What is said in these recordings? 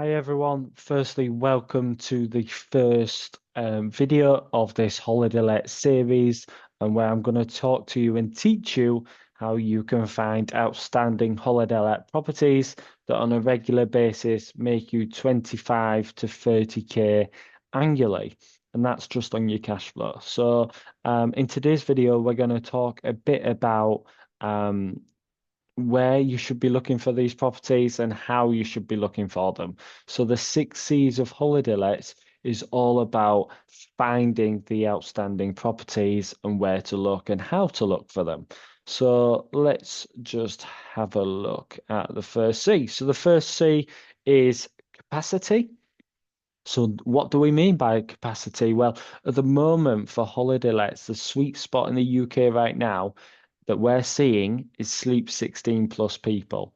Hi everyone. Firstly, welcome to the first video of this holiday let series, and where I'm going to talk to you and teach you how you can find outstanding holiday let properties that on a regular basis make you 25 to 30k annually. And that's just on your cash flow. So in today's video, we're going to talk a bit about where you should be looking for these properties and how you should be looking for them. So the 6 C's of holiday lets is all about finding the outstanding properties and where to look and how to look for them. So let's just have a look at the first C. So the first C is capacity. So what do we mean by capacity? Well, at the moment for holiday lets, the sweet spot in the UK right now that we're seeing is sleep 16 plus people.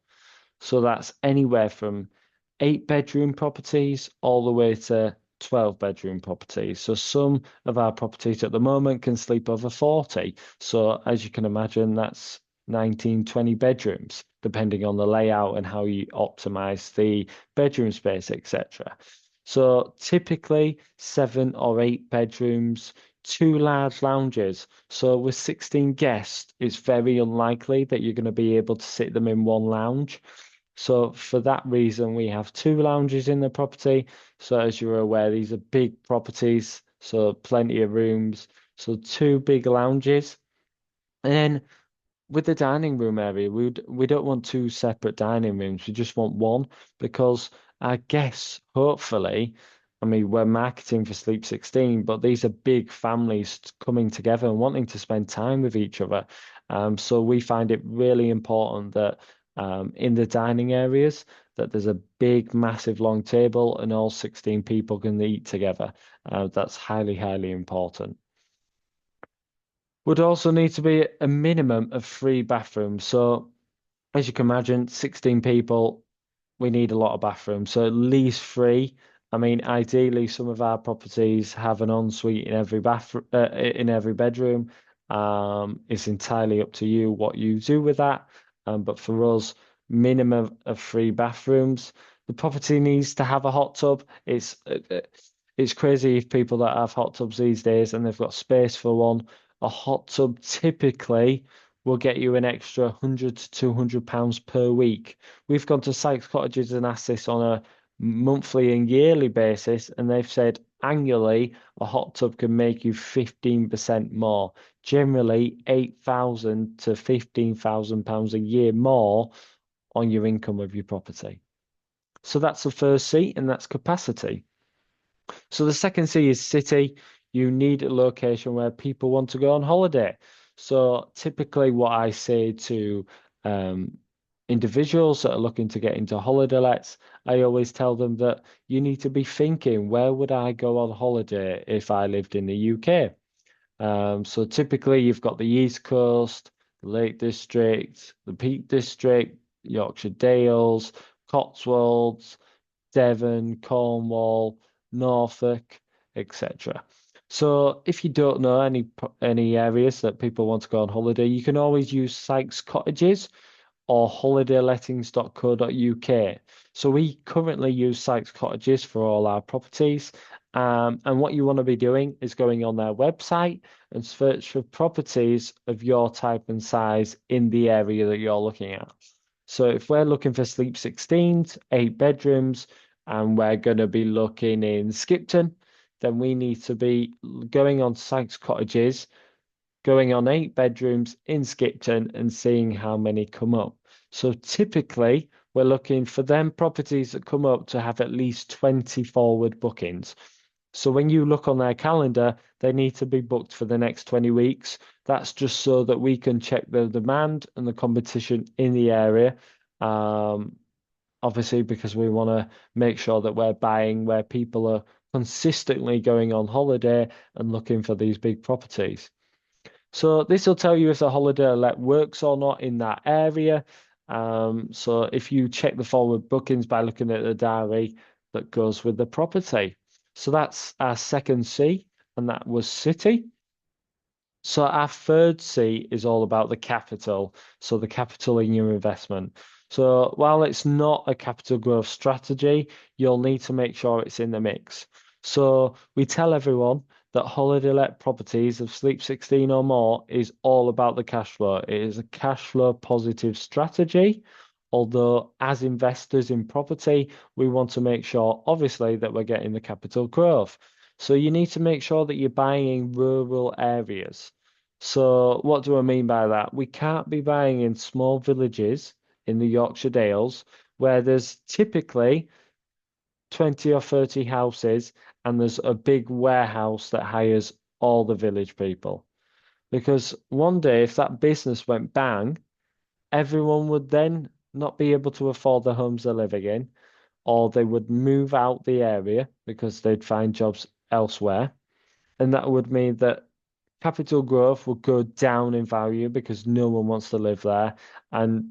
So that's anywhere from 8 bedroom properties all the way to 12 bedroom properties. So some of our properties at the moment can sleep over 40. So as you can imagine, that's 19, 20 bedrooms, depending on the layout and how you optimize the bedroom space, etc. So typically 7 or 8 bedrooms, two large lounges. So with 16 guests, it's very unlikely that you're going to be able to sit them in one lounge. So for that reason, we have two lounges in the property. So as you're aware, these are big properties, so plenty of rooms. So two big lounges. And then with the dining room area, we don't want two separate dining rooms. We just want one because our guests, hopefully, I mean, we're marketing for Sleep 16, but these are big families coming together and wanting to spend time with each other. So we find it really important that in the dining areas that there's a big, massive, long table and all 16 people can eat together. That's highly, highly important. Would also need to be a minimum of 3 bathrooms. So as you can imagine, 16 people, we need a lot of bathrooms. So at least three. I mean, ideally, some of our properties have an ensuite in every bathroom, in every bedroom. It's entirely up to you what you do with that. But for us, minimum of 3 bathrooms. The property needs to have a hot tub. It's crazy if people that have hot tubs these days and they've got space for one. A hot tub typically will get you an extra 100 to £200 per week. We've gone to Sykes Cottages and asked this on a monthly and yearly basis, and they've said annually a hot tub can make you 15% more. Generally, 8,000 to £15,000 a year more on your income of your property. So that's the first C, and that's capacity. So the second C is city. You need a location where people want to go on holiday. So typically, what I say to um, individuals that are looking to get into holiday lets, I always tell them that you need to be thinking, where would I go on holiday if I lived in the UK? So typically, you've got the East Coast, the Lake District, the Peak District, Yorkshire Dales, Cotswolds, Devon, Cornwall, Norfolk, etc. So if you don't know any areas that people want to go on holiday, you can always use Sykes Cottages or holidaylettings.co.uk. So we currently use Sykes Cottages for all our properties. And what you want to be doing is going on their website and search for properties of your type and size in the area that you're looking at. So if we're looking for Sleep 16s, 8 bedrooms, and we're going to be looking in Skipton, then we need to be going on Sykes Cottages, going on 8 bedrooms in Skipton and seeing how many come up. So typically, we're looking for them properties that come up to have at least 20 forward bookings. So when you look on their calendar, they need to be booked for the next 20 weeks. That's just so that we can check the demand and the competition in the area. Um, Obviously, because we want to make sure that we're buying where people are consistently going on holiday and looking for these big properties. So this will tell you if the holiday let works or not in that area. So if you check the forward bookings by looking at the diary that goes with the property. So that's our second C, and that was city. So our third C is all about the capital. So the capital in your investment. So while it's not a capital growth strategy, you'll need to make sure it's in the mix. So we tell everyone that holiday let properties of Sleep 16 or more is all about the cash flow. It is a cash flow positive strategy. Although, as investors in property, we want to make sure, obviously, that we're getting the capital growth. So you need to make sure that you're buying in rural areas. So what do I mean by that? We can't be buying in small villages in the Yorkshire Dales where there's typically 20 or 30 houses and there's a big warehouse that hires all the village people. Because one day, if that business went bang, everyone would then not be able to afford the homes they're living in, or they would move out the area because they'd find jobs elsewhere. And that would mean that capital growth will go down in value because no one wants to live there. And,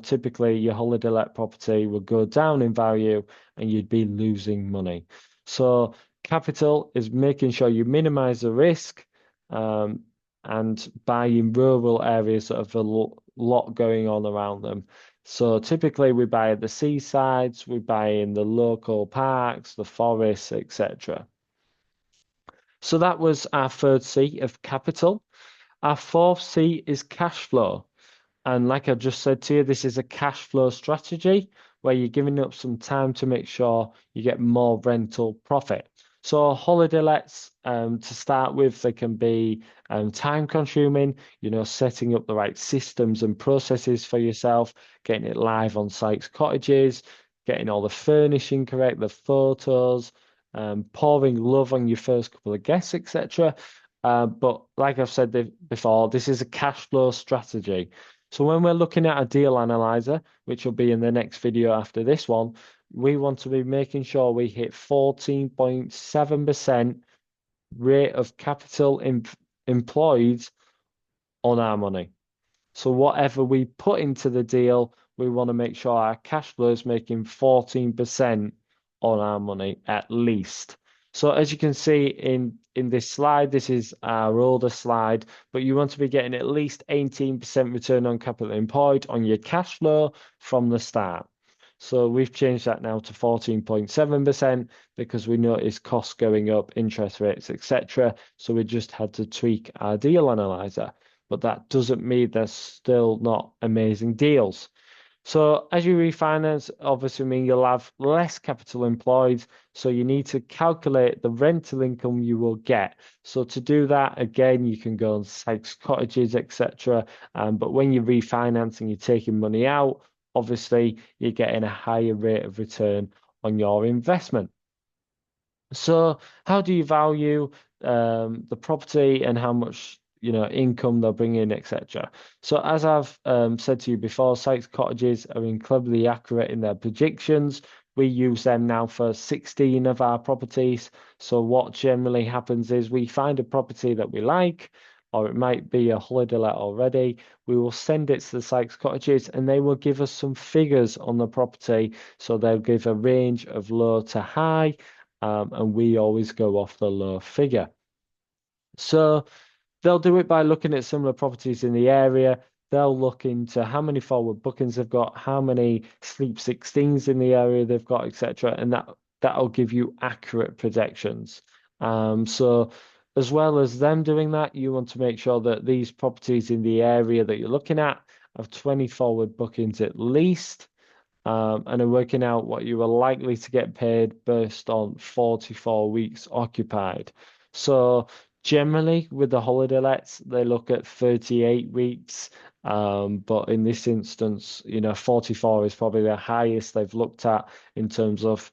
typically your holiday let property will go down in value and you'd be losing money. So capital is making sure you minimize the risk um, and buy in rural areas that have a lot going on around them. So typically we buy at the seasides, we buy in the local parks, the forests, etc. So that was our third C of capital. Our fourth C is cash flow. And like I just said to you, this is a cash flow strategy where you're giving up some time to make sure you get more rental profit. So holiday lets, to start with, they can be time consuming, setting up the right systems and processes for yourself, getting it live on sites, cottages, getting all the furnishing correct, the photos, pouring love on your first couple of guests, etc. But like I've said before, this is a cash flow strategy. So when we're looking at a deal analyzer, which will be in the next video after this one, we want to be making sure we hit 14.7% rate of capital employed on our money. So whatever we put into the deal, we want to make sure our cash flow is making 14% on our money at least. So as you can see in this slide, this is our older slide, but you want to be getting at least 18% return on capital employed on your cash flow from the start. So we've changed that now to 14.7% because we noticed costs going up, interest rates, etc. So we just had to tweak our deal analyzer. But that doesn't mean there's still not amazing deals. So as you refinance, obviously mean you'll have less capital employed. So you need to calculate the rental income you will get. So to do that, again, you can go on sites, cottages, etc. But when you're refinancing, you're taking money out, obviously you're getting a higher rate of return on your investment. So how do you value the property and how much income they'll bring in, etc. So as I've said to you before, sites cottages are incredibly accurate in their predictions. We use them now for 16 of our properties. So what generally happens is we find a property that we like, or it might be a holiday let already. We will send it to the sites cottages and they will give us some figures on the property. So they'll give a range of low to high. And we always go off the low figure. So they'll do it by looking at similar properties in the area. They'll look into how many forward bookings they've got, how many Sleep 16s in the area they've got, etc. And that'll give you accurate projections. So as well as them doing that, you want to make sure that these properties in the area that you're looking at have 20 forward bookings at least and are working out what you are likely to get paid based on 44 weeks occupied. So generally with the holiday lets, they look at 38 weeks. But in this instance, 44 is probably the highest they've looked at in terms of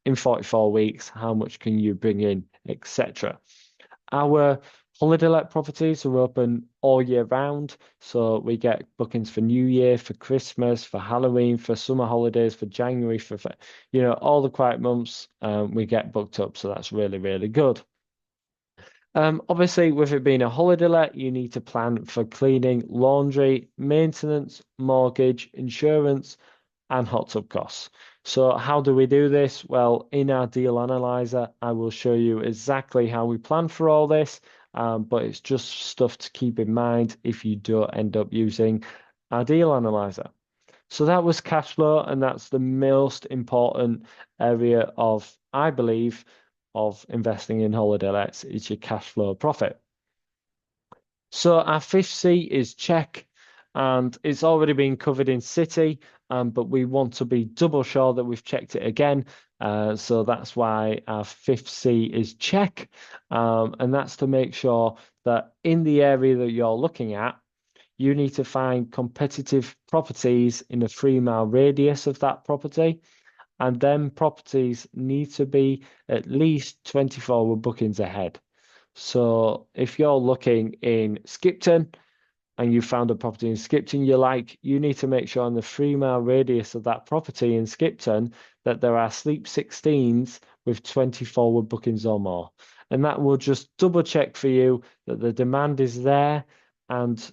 in 44 weeks, how much can you bring in, etc. Our holiday let properties are open all year round. So we get bookings for New Year, for Christmas, for Halloween, for summer holidays, for January, for all the quiet months, we get booked up. So that's really, really good. Obviously, with it being a holiday let, you need to plan for cleaning, laundry, maintenance, mortgage, insurance, and hot tub costs. So how do we do this? Well, in our deal analyzer, I will show you exactly how we plan for all this, but it's just stuff to keep in mind if you don't end up using our deal analyzer. So that was cash flow, and that's the most important area of, I believe, of investing in holiday lets is your cash flow profit. So our fifth C is check, and it's already been covered in City, but we want to be double sure that we've checked it again. So that's why our fifth C is check, and that's to make sure that in the area that you're looking at, you need to find competitive properties in a 3 mile radius of that property, and then properties need to be at least 24 bookings ahead. So if you're looking in Skipton and you found a property in Skipton you like, you need to make sure in the 3 mile radius of that property in Skipton that there are sleep 16s with 24 bookings or more. And that will just double check for you that the demand is there and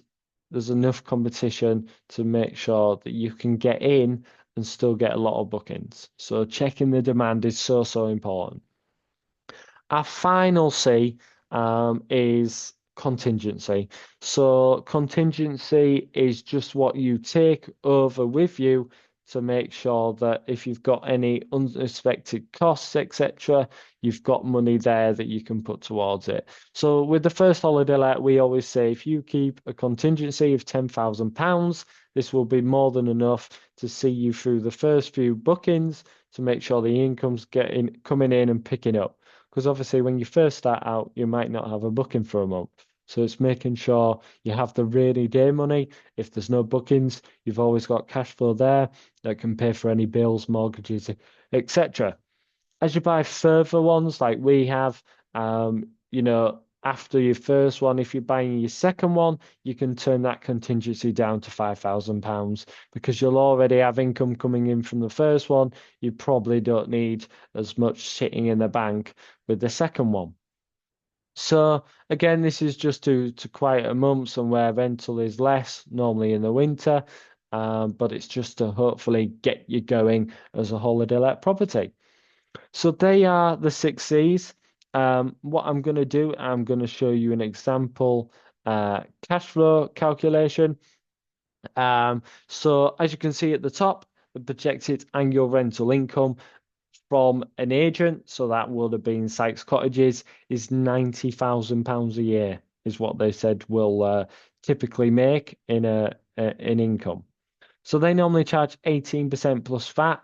there's enough competition to make sure that you can get in and still get a lot of bookings. So checking the demand is so, so important. Our final C is contingency. So contingency is just what you take over with you to make sure that if you've got any unexpected costs, etc., you've got money there that you can put towards it. So with the first holiday let, we always say if you keep a contingency of £10,000, this will be more than enough to see you through the first few bookings to make sure the income's coming in and picking up. Because obviously, when you first start out, you might not have a booking for a month. So it's making sure you have the rainy day money. If there's no bookings, you've always got cash flow there that can pay for any bills, mortgages, etc. As you buy further ones like we have, after your first one, if you're buying your second one, you can turn that contingency down to £5,000 because you'll already have income coming in from the first one. You probably don't need as much sitting in the bank with the second one. So again, this is just to quieter months and where rental is less, normally in the winter, but it's just to hopefully get you going as a holiday let property. So they are the 6 Cs. What I'm going to do, I'm going to show you an example cash flow calculation. So as you can see at the top, the projected annual rental income from an agent, so that would have been Sykes Cottages, is £90,000 a year, is what they said will typically make in income. So they normally charge 18% plus VAT.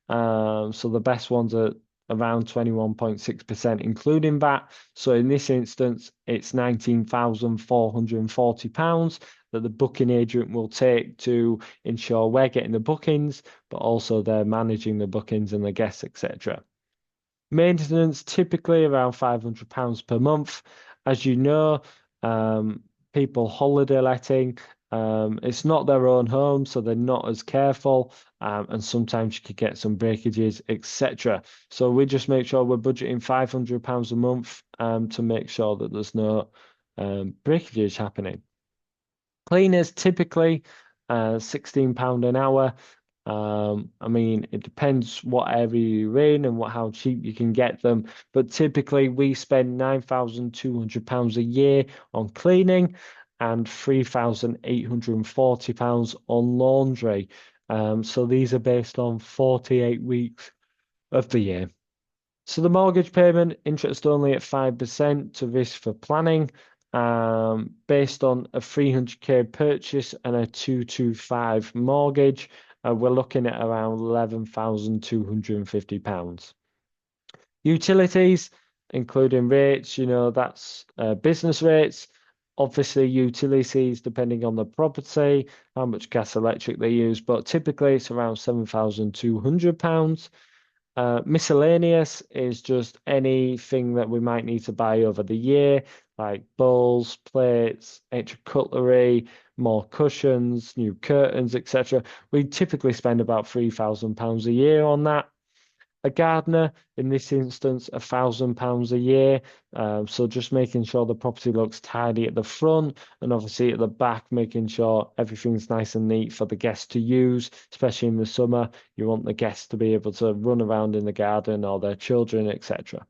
So the best ones are around 21.6%, including VAT. So in this instance, it's £19,440 that the booking agent will take to ensure we're getting the bookings, but also they're managing the bookings and the guests, etc. Maintenance typically around £500 per month. As you know, people holiday letting, it's not their own home, so they're not as careful, and sometimes you could get some breakages, etc. So we just make sure we're budgeting £500 a month to make sure that there's no breakages happening. Cleaners typically £16 an hour. I mean, it depends what area you're in and how cheap you can get them. But typically, we spend £9,200 a year on cleaning and £3,840 on laundry. So these are based on 48 weeks of the year. So the mortgage payment, interest only at 5% to risk for planning, based on a 300k purchase and a 225 mortgage, we're looking at around £11,250. Utilities, including rates, that's business rates. Obviously, utilities, depending on the property, how much gas electric they use, but typically it's around £7,200. Miscellaneous is just anything that we might need to buy over the year, like bowls, plates, extra cutlery, more cushions, new curtains, etc. We typically spend about £3,000 a year on that. A gardener, in this instance, £1,000 a year. So just making sure the property looks tidy at the front and obviously at the back, making sure everything's nice and neat for the guests to use, especially in the summer. You want the guests to be able to run around in the garden or their children, etc.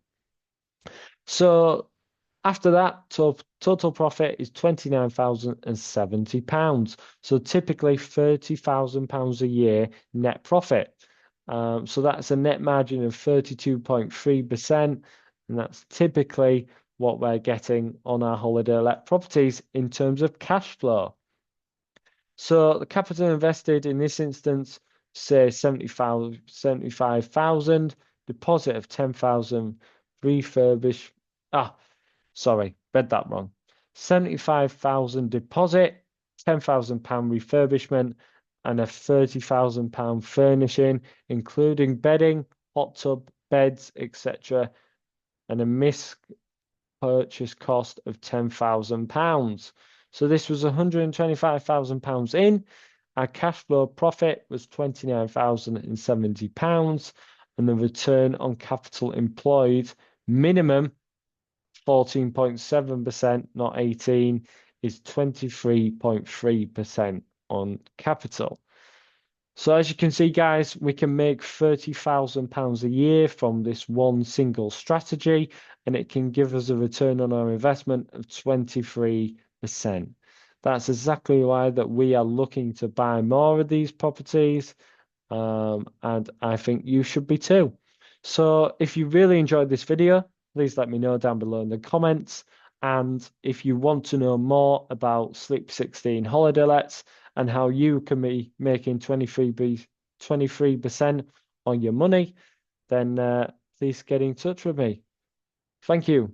So After that, total profit is £29,070. So typically £30,000 a year net profit. So that's a net margin of 32.3%. And that's typically what we're getting on our holiday let properties in terms of cash flow. So the capital invested in this instance, say 75,000, deposit of 10,000, refurbish. Sorry, read that wrong. 75,000 deposit, £10,000 refurbishment, and a £30,000 furnishing, including bedding, hot tub, beds, etc., and a purchase cost of £10,000. So this was £125,000 in. Our cash flow profit was £29,070, and the return on capital employed minimum 14.7%, not 18, is 23.3% on capital. So as you can see, guys, we can make £30,000 a year from this one single strategy, and it can give us a return on our investment of 23%. That's exactly why that we are looking to buy more of these properties, and I think you should be too. So if you really enjoyed this video, please let me know down below in the comments. And if you want to know more about Sleep 16 holiday lets and how you can be making 23% on your money, then please get in touch with me. Thank you.